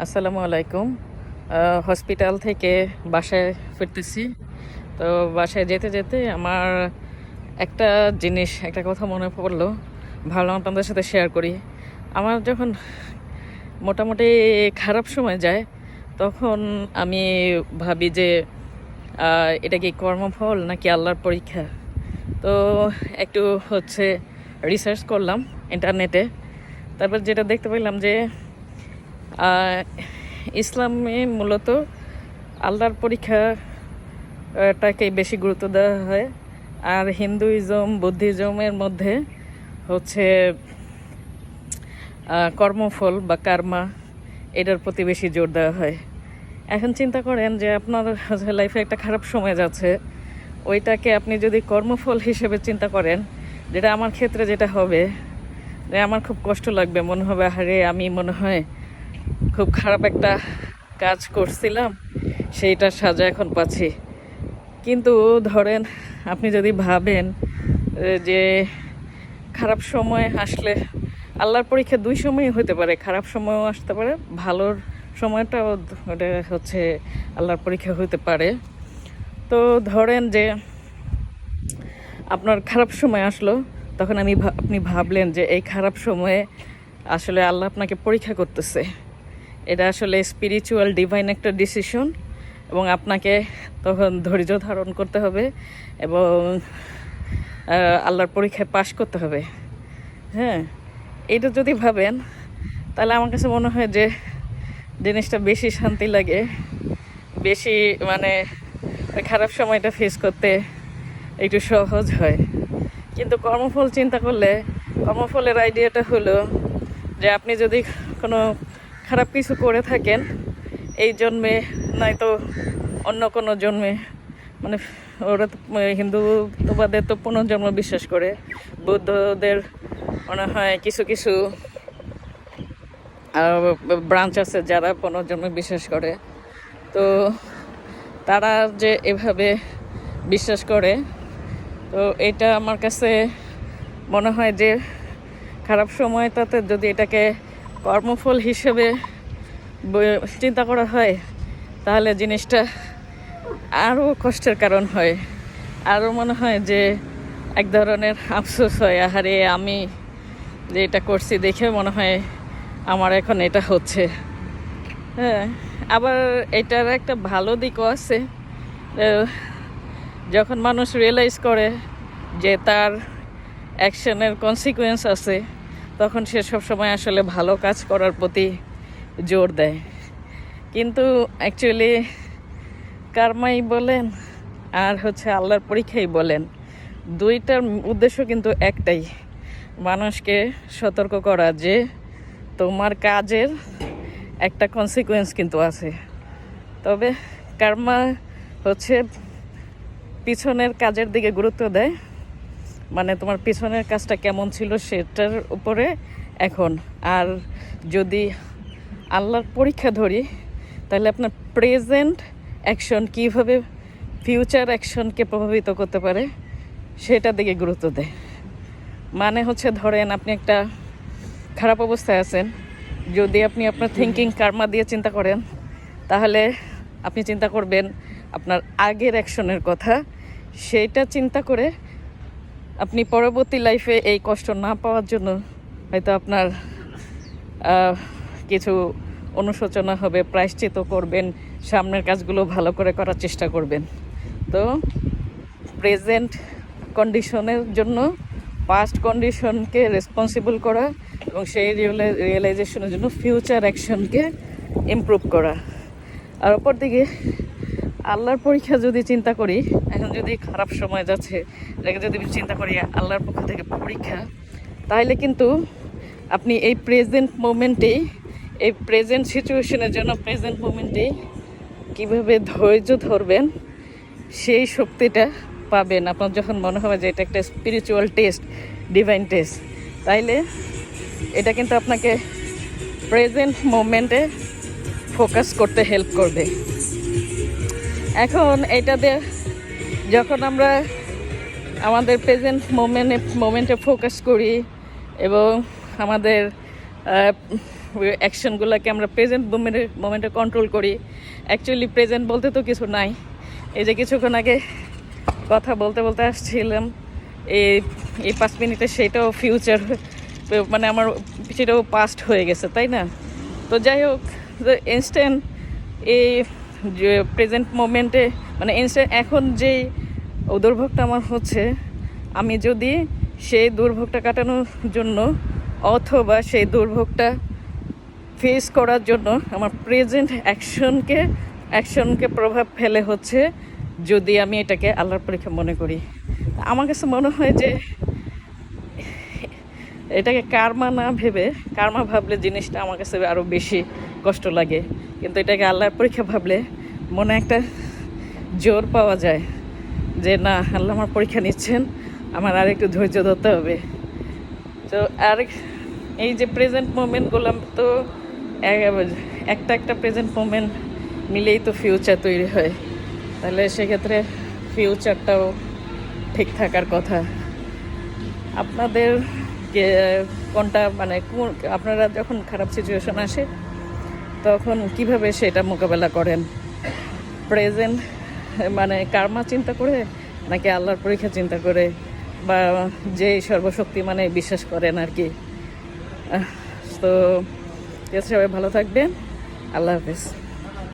আসসালামু আলাইকুম। হসপিটাল থেকে বাসায় ফিরতেছি। তো বাসায় যেতে যেতে আমার একটা কথা মনে পড়লো, ভাবলাম আপনাদের সাথে শেয়ার করি। আমার যখন মোটামুটি খারাপ সময় যায়, তখন আমি ভাবি যে এটা কি কর্মফল নাকি আল্লাহর পরীক্ষা। তো একটু রিসার্চ করলাম ইন্টারনেটে। তারপর যেটা দেখতে পেলাম যে আহ, ইসলামে মূলত আল্লাহর পরীক্ষাটাকে বেশি গুরুত্ব দেওয়া হয়, আর হিন্দুইজম বুদ্ধিজমের মধ্যে হচ্ছে কর্মফল বা কার্মা, এটার প্রতি বেশি জোর দেওয়া হয়। এখন চিন্তা করেন যে আপনার লাইফে একটা খারাপ সময় যাচ্ছে, ওইটাকে আপনি যদি কর্মফল হিসেবে চিন্তা করেন, যেটা আমার ক্ষেত্রে যেটা হবে যে আমার খুব কষ্ট লাগবে, মনে হবে আরে আমি মনে হয় খুব খারাপ একটা কাজ করছিলাম, সেইটার সাজা এখন পাচ্ছি। কিন্তু ধরেন আপনি যদি ভাবেন যে খারাপ সময় আসলে আল্লাহর পরীক্ষা দুই সময়ই হতে পারে, খারাপ সময়ও আসতে পারে, ভালোর সময়টাও ওটা আল্লাহর পরীক্ষা হতে পারে। তো ধরেন যে আপনার খারাপ সময় আসলো, তখন আপনি ভাবলেন যে এই খারাপ সময়ে আসলে আল্লাহ আপনাকে পরীক্ষা করতেছে। এটা আসলে স্পিরিচুয়াল ডিভাইন একটা ডিসিশন, এবং আপনাকে তখন ধৈর্য ধারণ করতে হবে এবং আল্লাহর পরীক্ষায় পাশ করতে হবে। হ্যাঁ, এটা যদি ভাবেন, তাহলে আমার কাছে মনে হয় যে জিনিসটা বেশি শান্তি লাগে, বেশি মানে ওই খারাপ সময়টা ফেস করতে একটু সহজ হয়। কিন্তু কর্মফল চিন্তা করলে, কর্মফলের আইডিয়াটা হলো যে আপনি যদি কোনো খারাপ কিছু করে থাকেন এই জন্মে, নয়তো অন্য কোনো জন্মে, মানে ওরা তো হিন্দুত্ববাদের তো পুনর্জন্ম বিশ্বাস করে, বৌদ্ধদের মনে হয় কিছু কিছু ব্রাঞ্চ আছে যারা পুনর্জন্মে বিশ্বাস করে। তো তারা যে এভাবে বিশ্বাস করে, তো এটা আমার কাছে মনে হয় যে খারাপ সময়টাতে যদি এটাকে কর্মফল হিসেবে চিন্তা করা হয়, তাহলে জিনিসটা আরও কষ্টের কারণ হয়। আরও মনে হয় যে এক ধরনের আফসোস হয়, আহারে আমি যে এটা করছি দেখে মনে হয় আমার এখন এটা হচ্ছে। হ্যাঁ, আবার এটার একটা ভালো দিকও আছে। যখন মানুষ রিয়েলাইজ করে যে তার অ্যাকশনের কনসিকুয়েন্স আছে, তখন সে সবসময় আসলে ভালো কাজ করার প্রতি জোর দেয়। কিন্তু অ্যাকচুয়ালি কার্মাই বলেন আর আল্লাহর পরীক্ষাই বলেন, দুইটার উদ্দেশ্য কিন্তু একটাই, মানুষকে সতর্ক করা যে তোমার কাজের একটা কনসিকুয়েন্স কিন্তু আছে। তবে কার্মা পিছনের কাজের দিকে গুরুত্ব দেয়, মানে তোমার পিছনের কাজটা কেমন ছিল সেটার উপরে এখন। আর যদি আল্লাহর পরীক্ষা ধরি, তাহলে আপনার প্রেজেন্ট অ্যাকশন কীভাবে ফিউচার অ্যাকশনকে প্রভাবিত করতে পারে সেটার দিকে গুরুত্ব দেয়। মানে ধরেন আপনি একটা খারাপ অবস্থায় আছেন, যদি আপনি আপনার থিঙ্কিং কার্মা দিয়ে চিন্তা করেন, তাহলে আপনি চিন্তা করবেন আপনার আগের অ্যাকশনের কথা, সেইটা চিন্তা করে আপনি পরবর্তী লাইফে এই কষ্ট না পাওয়ার জন্য হয়তো আপনার কিছু অনুশোচনা হবে, প্রায়শ্চিত্ত করবেন, সামনের কাজগুলো ভালো করে করার চেষ্টা করবেন। তো প্রেজেন্ট কন্ডিশনের জন্য পাস্ট কন্ডিশনকে রেসপন্সিবল করা এবং সেই রিয়েলাইজেশনের জন্য ফিউচার অ্যাকশনকে ইমপ্রুভ করা। আর অপর দিকে আল্লাহর পরীক্ষা যদি চিন্তা করি, এখন যদি খারাপ সময় যাচ্ছে এটাকে যদি চিন্তা করি আল্লাহর পক্ষ থেকে পরীক্ষা, তাহলে কিন্তু আপনি এই প্রেজেন্ট মোমেন্টেই, এই প্রেজেন্ট সিচুয়েশনের জন্য প্রেজেন্ট মোমেন্টেই কীভাবে ধৈর্য ধরবেন সেই শক্তিটা পাবেন আপনার, যখন মনে হবে যে এটা একটা স্পিরিচুয়াল টেস্ট, ডিভাইন টেস্ট। তাইলে এটা কিন্তু আপনাকে প্রেজেন্ট মোমেন্টে ফোকাস করতে হেল্প করবে। এখন এটাতে যখন আমরা আমাদের প্রেজেন্ট মোমেন্টে ফোকাস করি এবং আমাদের অ্যাকশনগুলোকে আমরা প্রেজেন্ট মোমেন্টে কন্ট্রোল করি। অ্যাকচুয়ালি প্রেজেন্ট বলতে তো কিছু নাই। এই যে কিছুক্ষণ আগে কথা বলতে বলতে আসছিলাম, এই এই 5 মিনিটে সেটাও ফিউচার, মানে আমার সেটাও পাস্ট হয়ে গেছে, তাই না? তো যাই হোক, ইনস্ট্যান্ট এই যে প্রেজেন্ট মোমেন্টে, মানে ইনস্ট্যান্ট এখন যেই দুর্ভোগটা আমার হচ্ছে, আমি যদি সেই দুর্ভোগটা কাটানোর জন্য অথবা সেই দুর্ভোগটা ফেস করার জন্য আমার প্রেজেন্ট অ্যাকশনকে প্রভাব ফেলে হচ্ছে, যদি আমি এটাকে আল্লাহর পরীক্ষা মনে করি। আমার কাছে মনে হয় যে এটাকে কার্মা না ভেবে, কার্মা ভাবলে জিনিসটা আমার কাছে আরও বেশি কষ্ট লাগে, কিন্তু এটাকে আল্লাহর পরীক্ষা ভাবলে মনে একটা জোর পাওয়া যায় যে না, আল্লাহ আমার পরীক্ষা নিচ্ছেন, আমার আর একটু ধৈর্য ধরতে হবে। তো আর এই যে প্রেজেন্ট মোমেন্টগুলো তো একটা প্রেজেন্ট মোমেন্ট মিলেই তো ফিউচার তৈরি হয়, তাহলে সেক্ষেত্রে ফিউচারটাও ঠিক থাকার কথা। আপনাদের কোনটা, মানে আপনারা যখন খারাপ সিচুয়েশন আসে তখন কিভাবে সেটা মোকাবেলা করেন? প্রেজেন্ট মানে কার্মা চিন্তা করে, নাকি আল্লাহর পরীক্ষা চিন্তা করে, বা যে সর্বশক্তি মানে বিশ্বাস করেন আর কি? তো সবাই ভালো থাকবেন। আল্লাহ হাফেজ।